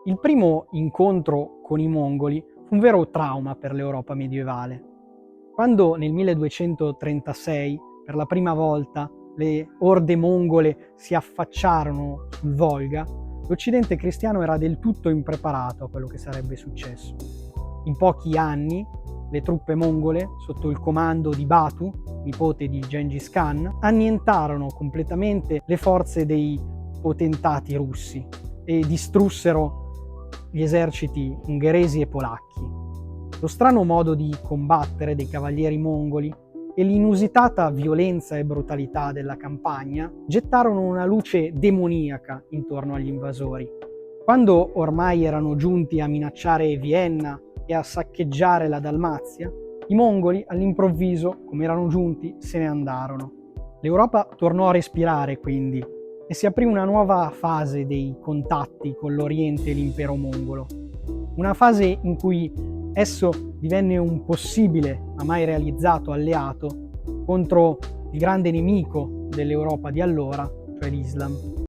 Il primo incontro con i mongoli fu un vero trauma per l'Europa medievale. Quando nel 1236, per la prima volta, le orde mongole si affacciarono sul Volga, l'Occidente cristiano era del tutto impreparato a quello che sarebbe successo. In pochi anni, le truppe mongole, sotto il comando di Batu, nipote di Gengis Khan, annientarono completamente le forze dei potentati russi e distrussero gli eserciti ungheresi e polacchi. Lo strano modo di combattere dei cavalieri mongoli e l'inusitata violenza e brutalità della campagna gettarono una luce demoniaca intorno agli invasori. Quando ormai erano giunti a minacciare Vienna e a saccheggiare la Dalmazia, i mongoli all'improvviso, come erano giunti, se ne andarono. L'Europa tornò a respirare quindi e si aprì una nuova fase dei contatti con l'Oriente e l'impero mongolo. Una fase in cui esso divenne un possibile, ma mai realizzato alleato contro il grande nemico dell'Europa di allora, cioè l'Islam.